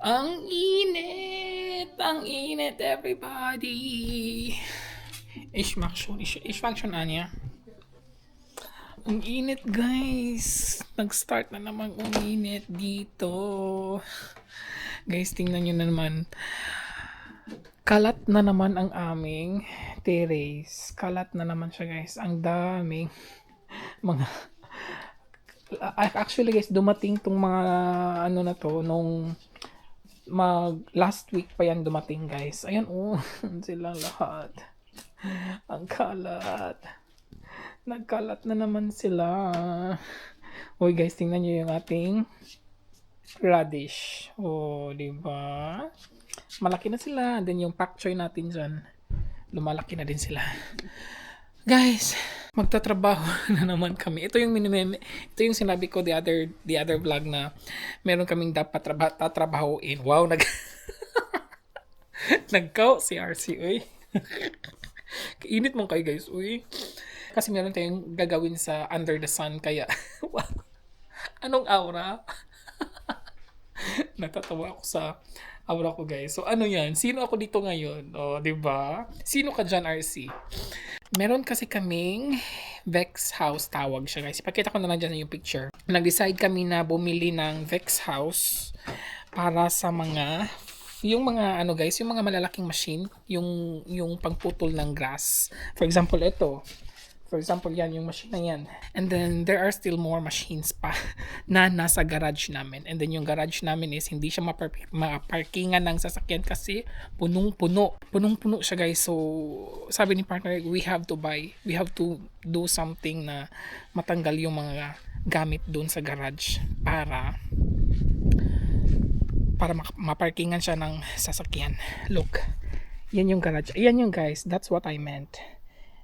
Ang init! Ang init, everybody! Ish-faction anya. Ang init, guys! Nag-start na naman uminit dito. Guys, tingnan nyo na naman. Kalat na naman ang aming terrace. Kalat na naman siya, guys. Ang daming mga... Actually, guys, dumating tong mga ano na to nung last week pa yan dumating, guys. Ayan, oh, silang lahat. Ang kalat. Nagkalat na naman sila. Uy, guys, tingnan nyo yung ating radish. Oh, di ba? Malaki na sila. And then yung pak choy natin dyan, lumalaki na din sila. Guys, magtatrabaho na naman kami. Ito yung sinabi ko the other vlog na meron kaming dapat tatrabahoin. Wow, nagkaw si RC, uy. Kainit mong kayo, guys, uy. Kasi meron tayong gagawin sa under the sun, kaya wow. Anong aura? Natatawa ako sa aura ko, guys. So ano yan? Sino ako dito ngayon? Oh, 'di ba? Sino ka dyan, RC? Meron kasi kaming Vex House, tawag siya, guys. Ipakita ko na lang dyan yung picture. Nag-decide kami na bumili ng Vex House para sa yung mga ano, guys, yung mga malalaking machine, yung pangputol ng grass. For example, ito. For example, yan, yung machine na yan. And then, there are still more machines pa na nasa garage namin. And then, yung garage namin is hindi siya maparkingan ng sasakyan kasi punong-puno. Punong-puno siya, guys. So, sabi ni partner, we have to do something na matanggal yung mga gamit doon sa garage para maparkingan siya ng sasakyan. Look, yan yung garage. Ayan yung, guys, that's what I meant.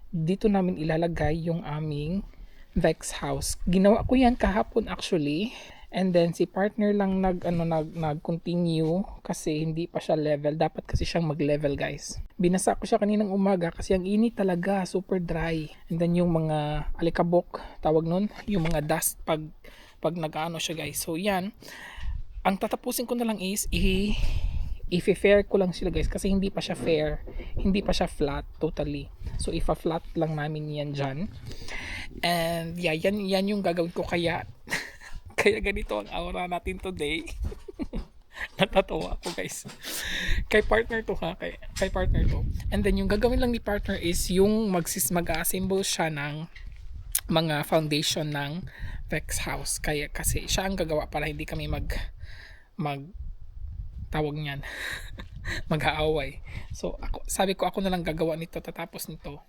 Dito namin ilalagay yung aming Vex House. Ginawa ko yan kahapon actually. And then si partner lang nag-continue kasi hindi pa siya level. Dapat kasi siyang mag-level, guys. Binasa ko siya kaninang umaga kasi ang init talaga, super dry. And then yung mga alikabok, tawag nun, yung mga dust pag nag-ano siya, guys. So yan. Ang tatapusin ko na lang is i-fair ko lang sila, guys, kasi hindi pa siya fair, hindi pa siya flat totally. So ifa-flat lang namin yan dyan. And yeah, yan yung gagawin ko, kaya kaya ganito ang aura natin today. Natatawa ako, guys. Kay partner to, ha, kay partner to. And then yung gagawin lang ni partner is yung mag-assemble siya ng mga foundation ng Vex House. Kaya kasi siya ang gagawa para hindi kami tawag niyan mag-aaway. So sabi ko ako na lang gagawa nito tatapos nito.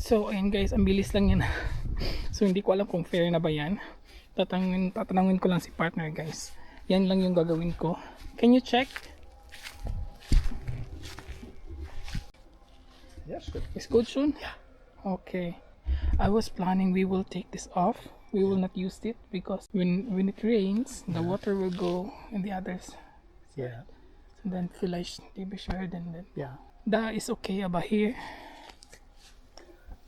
So ayun, guys, ang bilis lang yan. So hindi ko alam kung fair na ba yan. Tatanungin ko lang si partner, guys. Yan lang yung gagawin ko. Can you check? Yes, good. It's good soon? Yeah. Okay. I was planning we will take this off. We will not use it because when it rains, the water will go in the others. Yeah. So And then vielleicht die Beschwerden. Then. Ja. Da is okay, aber here,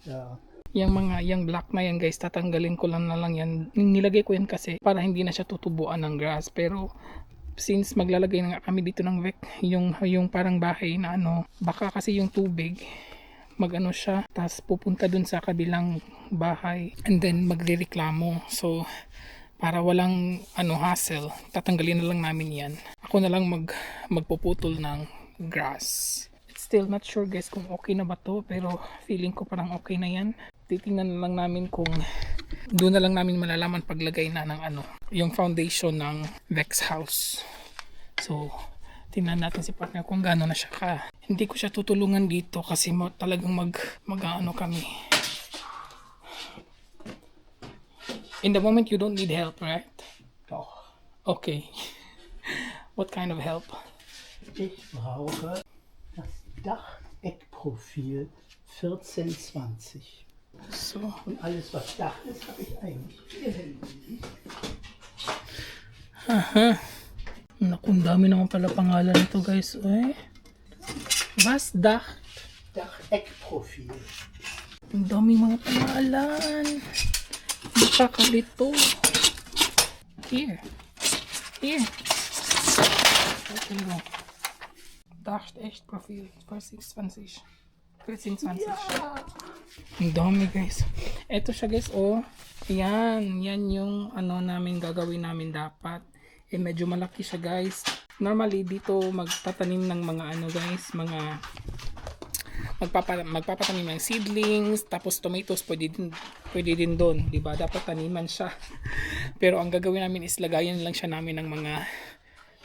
Ja. yung black na yan guys, tatanggalin ko lang na lang yan. Nilagay ko yan kasi para hindi na siya tutubuan ng grass. Pero since maglalagay na nga kami dito ng VEC, yung parang bahay na ano, baka kasi yung tubig magano siya, tapos pupunta dun sa kabilang bahay and then magrereklamo. So para walang hassle, tatanggalin na lang namin yan. Ako na lang magpuputol ng grass. Still not sure guys kung okay na ba to, pero feeling ko parang okay na yan. Titingnan na lang namin kung doon na lang namin malalaman paglagay na ng yung foundation ng Vex House. So tingnan natin si partner kung gaano na siya ka. Hindi ko siya tutulungan dito kasi talagang mag-ano kami. In the moment you don't need help, right? Doch. Okay. What kind of help? Ich brauche das Dacheckprofil 1420. So, Und alles, was Dach ist, habe ich eigentlich hier hingelegt. naku, ang dami naman pala pangalan nito guys. Was Dach? Dacheckprofil. Ang dami mga pangalan. Nakakalito. Here. Entschuldigung. Dacheckprofil 1420. 1420. Ang dami guys. Ito siya guys, Yan yung namin gagawin namin dapat. Medyo malaki siya guys. Normally dito magtatanim ng mga guys, mga magpapatanim ng seedlings, tapos tomatoes pwede din doon, 'di ba? Dapat taniman siya. Pero ang gagawin namin is lagayan lang siya namin ng mga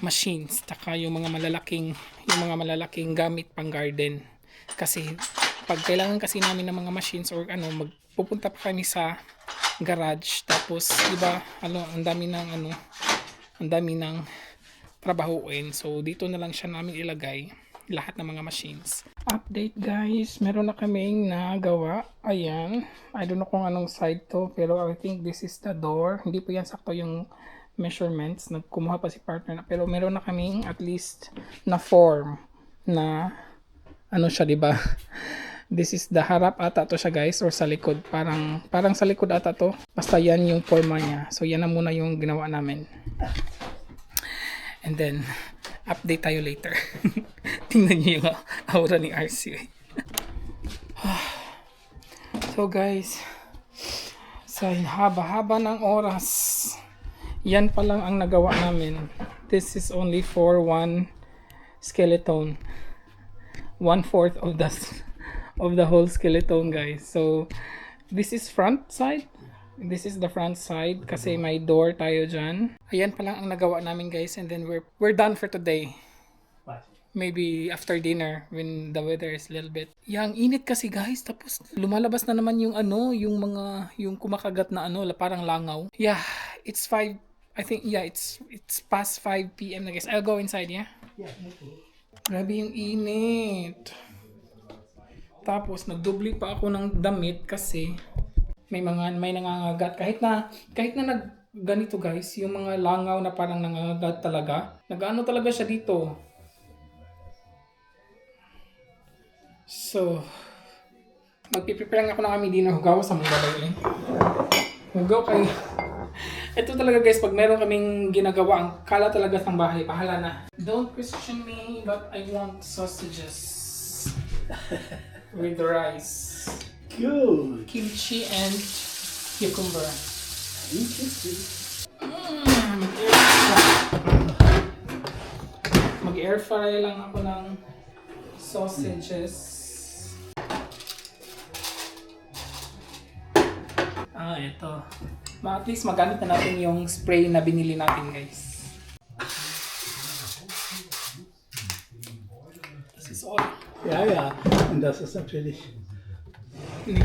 machines, taka yung mga malalaking gamit pang garden. Kasi pag kailangan kasi namin ng mga machines or magpupunta pa kami sa garage, tapos 'di ba, ang dami ng trabahuin. So dito na lang siya namin ilagay lahat ng mga machines. Update guys, meron na kaming nagawa. Ayan, I don't know kung anong side to, pero I think this is the door. Hindi po yan sakto yung measurements, nagkumuha pa si partner na, pero meron na kaming at least na form na siya, diba? This is the harap ata to siya guys, or sa likod, parang sa likod ata to, basta yan yung forma niya. So yan na muna yung ginawa namin, and then update tayo later. Tingnan niyo yung aura ni RC. So guys, sa haba-haba ng oras, yan pa lang ang nagawa namin. This is only for one skeleton. 1/4 of the whole skeleton guys. So this is front side. This is the front side kasi may door tayo dyan. Ayan pa lang ang nagawa namin guys, and then we're done for today. Maybe after dinner when the weather is a little bit. Yang init kasi guys, tapos lumalabas na naman yung yung kumakagat na parang langaw. Yeah, it's 5. I think it's past 5 PM na guys. I'll go inside, yeah. Yeah, okay. Grabe yung init. Tapos nagdubli pa ako ng damit kasi may nangangagat. Kahit na ganito guys, yung mga langaw na parang nangangagat talaga. Nag-ano talaga siya dito. So, magpiprepare lang ako ng aming dinner. Hugaw sa mga babay. Hugaw kayo. Ito talaga guys, pag meron kaming ginagawa, ang kala talaga ng bahay, pahala na. Don't question me, but I want sausages with rice. Good. Kimchi and cucumber. Mag-air fry lang ako ng sausages. Ito. At least magamit na natin yung spray na binili natin guys. Das ist Öl. Ja. Und das ist natürlich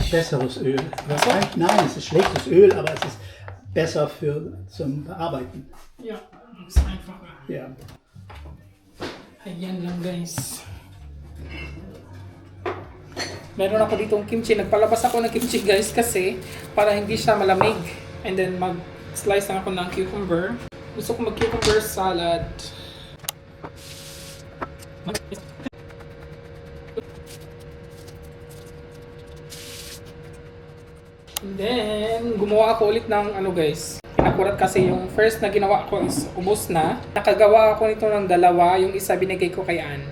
besseres Öl. Nein, es ist schlechtes Öl, aber es ist besser zum Bearbeiten. Ja, ist einfacher. Ja. Ayan lang guys. Meron ako ditong kimchi. Nagpalabas ako ng kimchi guys kasi para hindi siya malamig. And then mag-slice lang ako ng cucumber. Gusto ko mag-cucumber salad. And then, gumawa ako ulit ng ano guys. Kinakurat kasi yung first na ginawa ko is ubos na. Nakagawa ako nito ng dalawa. Yung isa binigay ko kay Ann.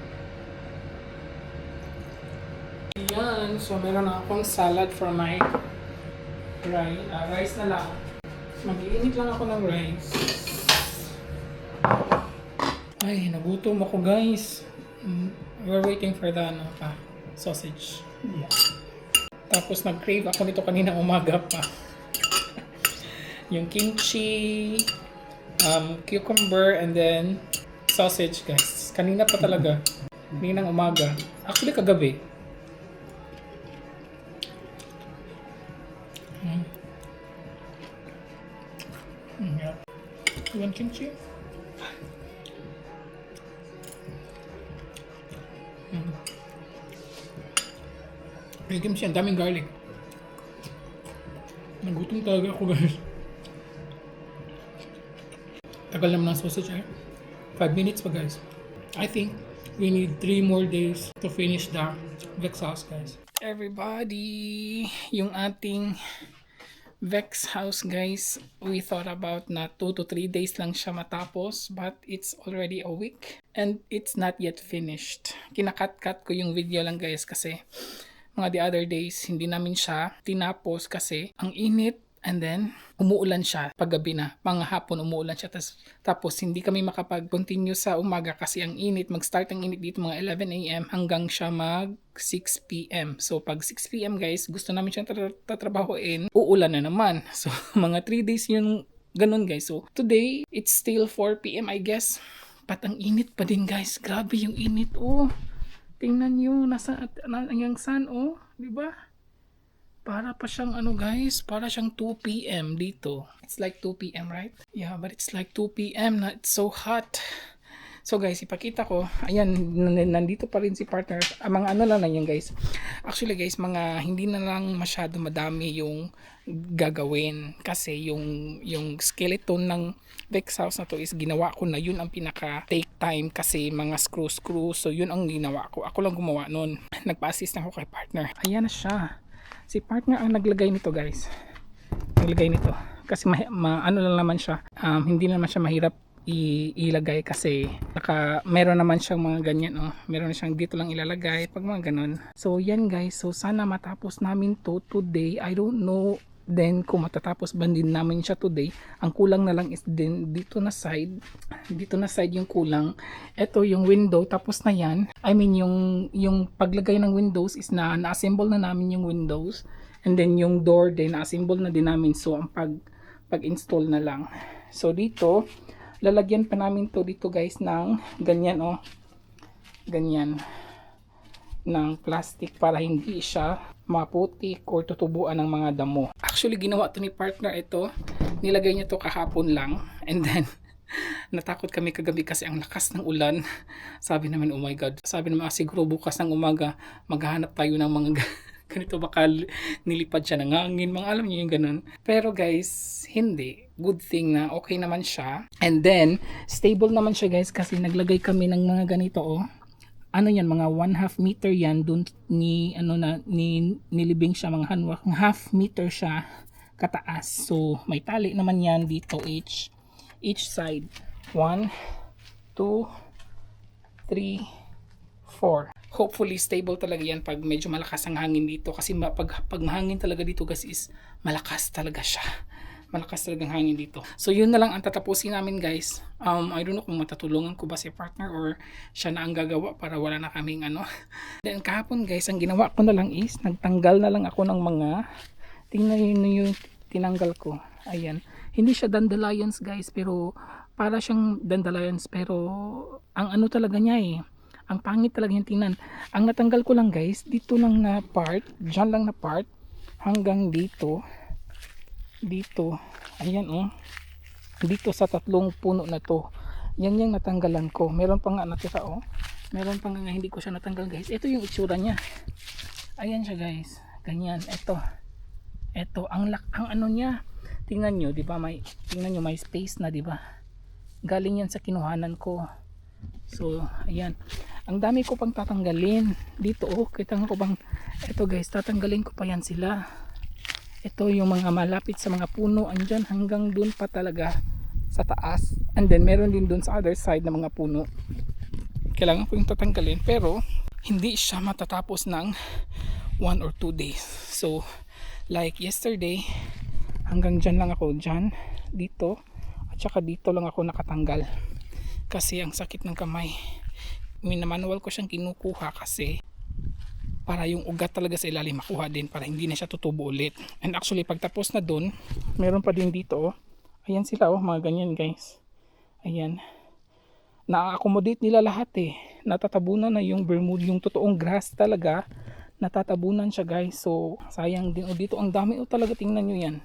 Ayan. So, meron akong salad for my rice na lang. Mag-iinit lang ako ng rice. Ay, nagutom ako guys. We're waiting for the sausage. Ja. Tapos nag-crave ako nito kanina umaga pa. Yung kimchi, cucumber, and then sausage guys. Kanina pa talaga. Kaninang umaga. Actually kagabi. Yeah. You want kimchi? May kimchi, ang daming garlic. Nagutom talaga ako guys. Tagal naman ng sausage eh. 5 minutes pa guys. I think we need 3 more days to finish the Vex house guys. Everybody, yung ating Vex house guys, we thought about na 2 to 3 days lang siya matapos, but it's already a week and it's not yet finished. Kinakat-cut ko yung video lang guys kasi mga the other days hindi namin siya tinapos kasi ang init, and then umuulan siya paggabi na, panghapon umuulan siya, tapos hindi kami makapag-continue sa umaga kasi ang init, mag-start ang init dito mga 11 AM hanggang siya mag 6 PM. So pag 6 PM guys, gusto namin siyang tatrabahoin, uulan na naman. So mga 3 days yung ganun guys. So today, it's still 4 PM I guess. But ang init pa din guys. Grabe yung init oh. Tingnan nyo, nasa yung sun oh. Diba? Para pa siyang ano guys, para siyang 2 PM dito. It's like 2 PM right? Yeah, but it's like 2 PM na, it's so hot. So guys, ipakita ko. Ayan, nandito pa rin si partner. Mga ano lang yan guys. Actually guys, mga hindi na lang masyado madami yung gagawin. Kasi yung skeleton ng Vex house na to is ginawa ko na. Yun ang pinaka take time kasi mga screw. So yun ang ginawa ko. Ako lang gumawa nun. Nagpa-assist ako kay partner. Ayan na siya. Si partner ang naglagay nito guys. Naglagay nito. Kasi ano lang naman siya. Hindi naman siya mahirap ilagay kasi meron naman siyang mga ganyan oh. Meron na siyang dito lang ilalagay pag mga ganun. So yan guys, so sana matapos namin to today. I don't know then kung matatapos ba din namin siya today. Ang kulang na lang is din dito na side yung kulang. Ito yung window, tapos na yan. I mean yung paglagay ng windows is na-assemble na namin yung windows, and then yung door din na-assemble na din namin. So ang pag-install na lang. So dito lalagyan pa namin to dito guys ng ganyan oh, ganyan ng plastic para hindi siya maputik or tutubuan ng mga damo. Actually ginawa to ni partner ito, nilagay niya to kahapon lang, and then natakot kami kagabi kasi ang lakas ng ulan. Sabi namin oh my god, sabi naman siguro bukas ng umaga maghahanap tayo ng mga ganito, baka nilipad siya ng hangin, mga alam niyo yung ganun. Pero guys, hindi. Good thing na okay naman siya. And then, stable naman siya guys kasi naglagay kami ng mga ganito oh. Ano yan, mga 1/2 meter yan. Dun nilibing siya, mga half meter siya kataas. So, may tali naman yan dito each side. 1, 2, 3, 4. Hopefully stable talaga yan pag medyo malakas ang hangin dito kasi pag mahangin talaga dito guys is malakas talaga siya. Malakas talaga ang hangin dito. So yun na lang ang tatapusin namin guys. I don't know kung matatulungan ko ba si partner or siya na ang gagawa para wala na kaming ano. Then kahapon guys, ang ginawa ko na lang is nagtanggal na lang ako ng mga, tingnan niyo yung tinanggal ko. Ayan. Hindi siya dandelions guys, pero para siyang dandelions, pero ang ano talaga niya eh. Ang pangit talaga yung tingnan. Ang natanggal ko lang guys, dito lang na part, dyan lang na part, hanggang dito. Dito. Ayan oh. Dito sa 3 puno na to. Yan yung natanggalan ko. Meron pa nga natira oh. Meron pa nga hindi ko siya natanggal guys. Ito yung itsura niya. Ayan siya guys. Ganyan. Ito. Ang ano niya. Tingnan nyo, di ba? Tingnan nyo, may space na, di ba? Galing yan sa kinuhanan ko. So, ayan. Ang dami ko pang tatanggalin. Dito oh, kita ko bang, ito guys, tatanggalin ko pa yan sila. Ito yung mga malapit sa mga puno, andyan hanggang dun pa talaga sa taas. And then meron din dun sa other side ng mga puno. Kailangan ko yung tatanggalin, pero hindi siya matatapos ng 1 or 2 days. So like yesterday, hanggang dyan lang ako, dyan, dito, at saka dito lang ako nakatanggal kasi ang sakit ng kamay. Minamanual ko siyang kinukuha kasi para yung ugat talaga sa ilalim makuha din, para hindi na siya tutubo ulit. And actually pagtapos na dun, meron pa din dito oh. Ayan sila oh, mga ganyan guys. Ayan, na-accommodate nila lahat eh. Natatabunan na yung Bermuda, yung totoong grass talaga, natatabunan siya guys. So sayang din oh, dito ang dami oh talaga, tingnan nyo yan.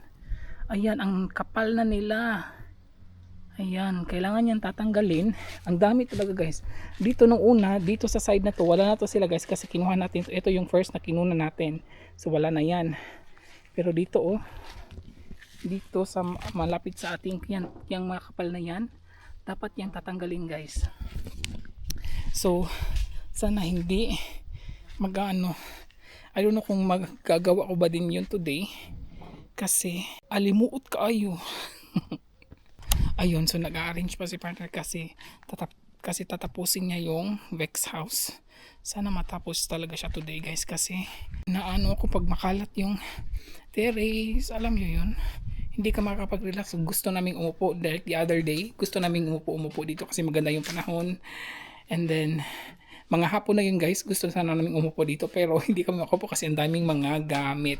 Ayan, ang kapal na nila. Ayan, kailangan yan tatanggalin. Ang dami talaga guys. Dito nung una, dito sa side na to, wala na to sila guys kasi kinuha natin. Ito yung first na kinuna natin. So wala na yan. Pero dito oh, dito sa malapit sa ating yan, yung mga kapal na yan, dapat yan tatanggalin guys. So sana hindi mag-ano, I don't know kung magagawa ko ba din yun today kasi alimuot kaayo. Ayun, so nag-arrange pa si partner kasi tatapusin niya yung Vex house. Sana matapos talaga siya today guys kasi naano ako pag makalat yung terrace, alam nyo yun, hindi ka makakapag-relax. Gusto naming umupo like the other day, gusto naming umupo dito kasi maganda yung panahon. And then mga hapon na yun guys, gusto sana naming umupo dito pero hindi kami makupo kasi ang daming mga gamit.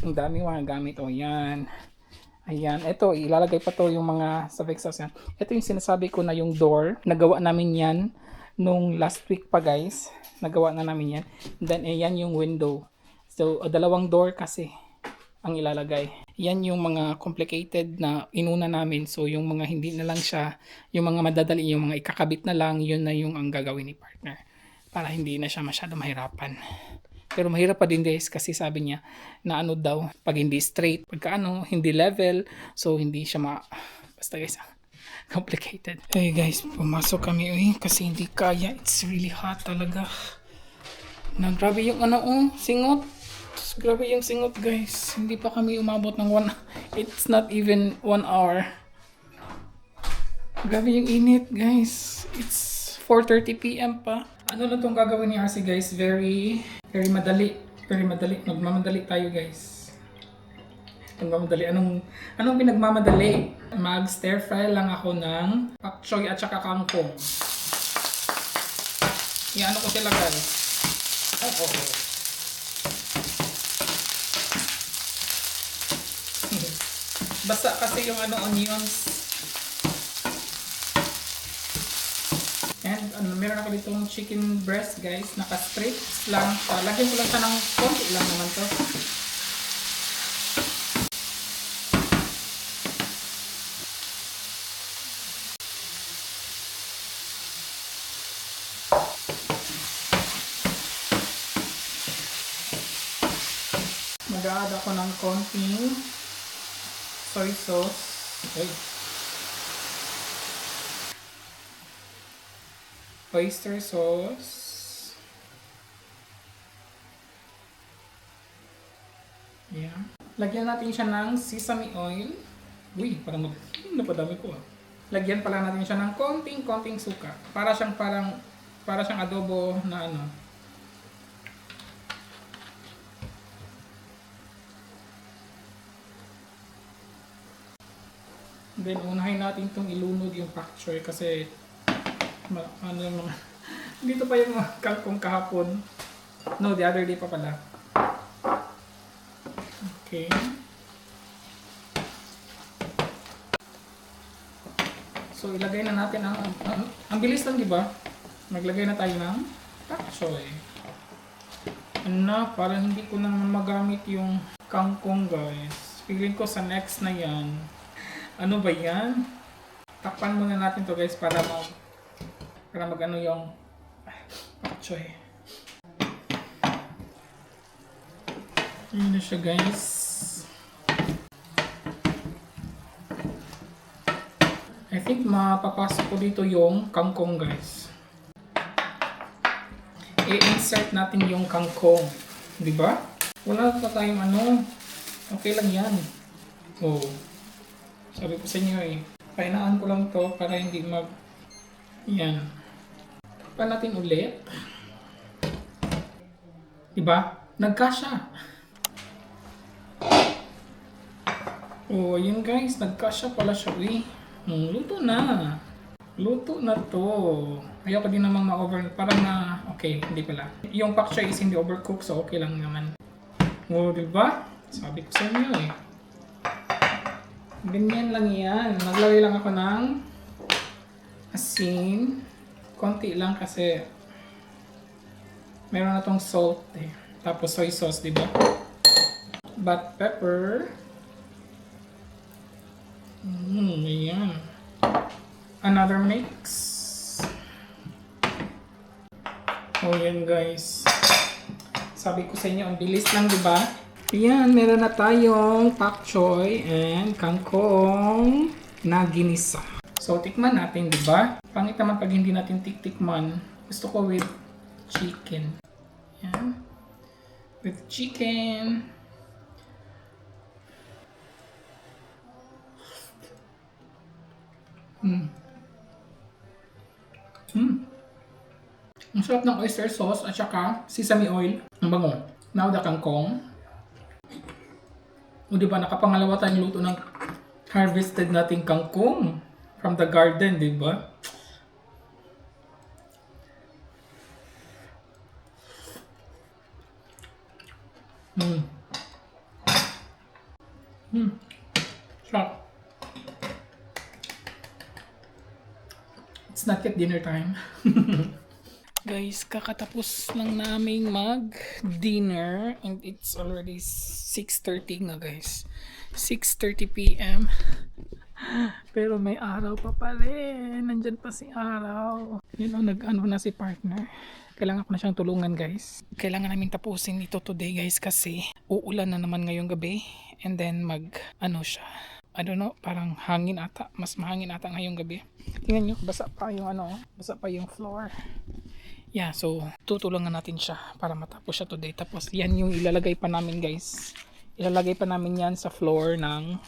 Ang daming mga gamit, o yan. Ayan, ito ilalagay pa to yung mga sa Vex house yan. Ito yung sinasabi ko na yung door, nagawa namin yan nung last week pa guys. Nagawa na namin yan. Then ayan yung window. So dalawang door kasi ang ilalagay. Yan yung mga complicated na inuna namin. So yung mga hindi na lang siya, yung mga madadali, yung mga ikakabit na lang, yun na yung ang gagawin ni partner. Para hindi na siya masyado mahirapan. Pero mahirap pa din guys kasi sabi niya na ano daw, pag hindi straight, pagka ano, hindi level, so hindi siya basta guys, complicated. Hey guys, pumasok kami kasi hindi kaya, it's really hot talaga. Na grabe yung ano singot. Grabe yung singot guys. Hindi pa kami umabot ng it's not even 1 hour. Grabe yung init guys. It's 4:30 PM pa. Ano na itong gagawin ni RC guys? Very madali. Very madali. Magmamadali tayo guys. Magmamadali. Anong pinagmamadali? Mag stir fry lang ako ng pak choy at saka kangkong. Iano ko sila guys. Basta kasi yung onions. And meron ako ditong chicken breast guys, naka-strips lang. Lagyan ko lang siya ng konti lang naman to. Mag-add ako ng konting soy sauce. Oyster sauce. Yeah. Lagyan natin siya ng sesame oil. Uy, parang napadami ko ah. Lagyan pala natin siya ng konting suka. Para siyang adobo na ano. Then unahin natin itong ilunod yung pak choy kasi dito pa yung kangkong kahapon. No, the other day pa pala. Okay. So ilagay na natin ang bilis lang, di ba? Maglagay na tayo ng pak choy. Parang hindi ko na magamit yung kangkong guys. Feeling ko sa next na yan. Ano ba yan? Takpan muna natin to guys para mag-ano yung pak choy. Yun na siya guys. I think mapapasok ko dito yung kangkong guys. i-insert natin yung kangkong. Di ba? Wala pa tayong ano. Okay lang yan. Oh. Sabi ko sa inyo eh. Painaan ko lang to para hindi mag... Yan. Pa natin ulit. Diba? Nagkasya. Oh, yun guys. Nagkasya pala siya. Uy. Luto na. Luto na to. Ayoko din namang ma-over. Parang na... Okay, hindi pala. Yung pak choy is hindi overcooked, so okay lang naman. Oh, diba? Sabi ko sa inyo eh. Ganyan lang yan. Naglagay lang ako ng asin. Konti lang kasi meron na tong salt eh. Tapos soy sauce, di ba? Black pepper. Ayan. Another mix. Oh, yan guys. Sabi ko sa inyo, ang bilis lang, di ba? Ayan, meron na tayong pak choy and kangkong na ginisa. So, tikman natin, di ba? Pangit naman pag hindi natin tiktikman. Gusto ko with chicken. Ayan. With chicken. Ang sarap ng oyster sauce at saka sesame oil. Ang bango. Now the kangkong. O diba, nakapangalawa tayong luto ng harvested nating kangkong from the garden, diba? Sarap. It's not yet dinner time. Guys, kakatapos lang naming mag-dinner and it's already 6:30 nga guys. 6:30 p.m. Pero may araw pa rin. Nandyan pa si araw. Yun o, nag-ano na si partner. Kailangan ko na siyang tulungan guys. Kailangan namin tapusin ito today guys kasi uulan na naman ngayong gabi. And then ano siya. I don't know, parang hangin ata. Mas mahangin ata ngayong gabi. Tingnan nyo, basa pa yung basa pa yung floor. Yeah, so tutulungan natin siya para matapos siya today. Tapos yan yung ilalagay pa namin guys. Ilalagay pa namin yan sa floor ng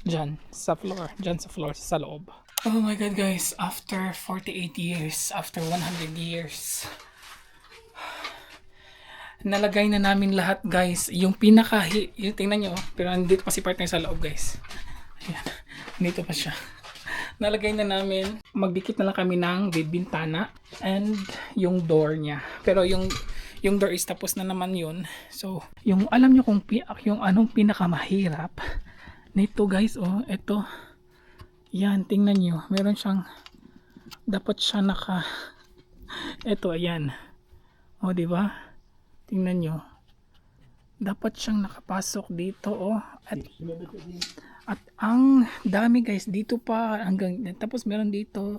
dyan sa floor sa loob. Oh my god guys, after 48 years, after 100 years, nalagay na namin lahat guys. Yung yung tingnan nyo, pero nandito pa si partner sa loob guys. Ayan, dito pa siya. Nalagay na namin, magdikit na lang kami ng bintana and yung door niya. Pero yung door is tapos na naman yun. So, yung alam nyo kung yung anong pinakamahirap nito guys, oh, ito. Yan, tingnan nyo. Meron siyang, dapat siya ito, ayan. Oh, di ba? Tingnan nyo. Dapat siyang nakapasok dito, oh. At ang dami guys, dito pa hanggang tapos meron dito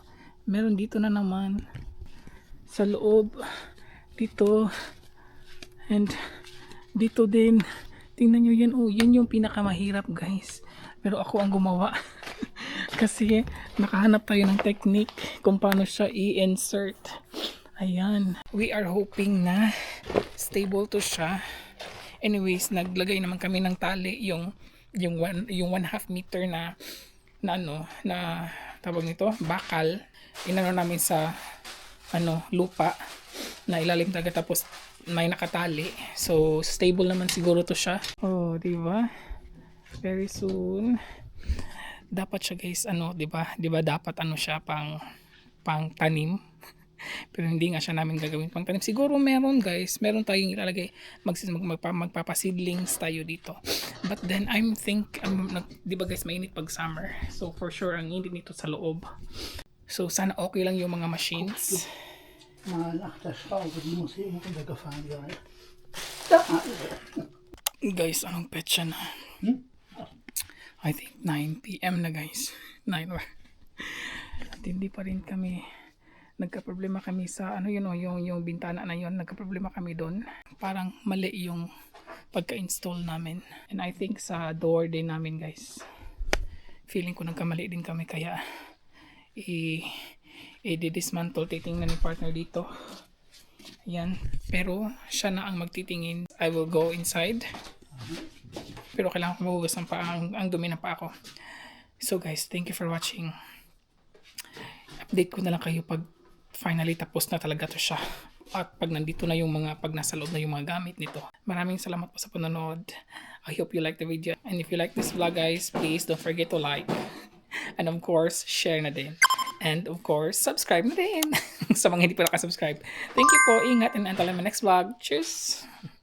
na naman sa loob dito and dito din. Tingnan nyo yan, oh, yan yung pinakamahirap guys. Pero ako ang gumawa kasi nakahanap tayo ng technique kung paano siya i-insert. Ayan, we are hoping na stable to siya. Anyways, naglagay naman kami ng tali yung 1.5 meter na tawag nito, bakal. Inano namin sa lupa na ilalim talaga, tapos may nakatali. So stable naman siguro to siya. Oh, di ba? Very soon. Dapat siya guys, di ba? Di ba dapat siya pang tanim. Pero hindi nga siya namin gagawin pang tanim. Siguro meron tayong ilalagay, magpapaseedlings tayo dito. But then di ba guys, mainit pag summer. So for sure ang init nito sa loob. So sana okay lang yung mga machines. Mal nach der Schraube, die muss hier runtergefahren werden. Guys, anong petsa na? I think 9 PM na guys. 9 or at hindi pa rin kami, nagka-problema kami sa yung bintana na yun, nagka-problema kami doon. Parang mali yung pagka-install namin. And I think sa door din namin guys, feeling ko nagkamali din kami, kaya i-dismantle, titingnan ni partner dito. Yan. Pero siya na ang magtitingin. I will go inside. Pero kailangan ko mahugas ng paa. Ang dumi ng paa ko. So guys, thank you for watching. Update ko na lang kayo pag finally tapos na talaga to siya. At pag nandito na yung mga, pag nasa loob na yung mga gamit nito. Maraming salamat po sa panonood. I hope you like the video. And if you like this vlog guys, please don't forget to like. And of course, share na din. And of course, subscribe na din. Sa mga hindi pa nakasubscribe. Thank you po. Ingat and until my next vlog. Cheers!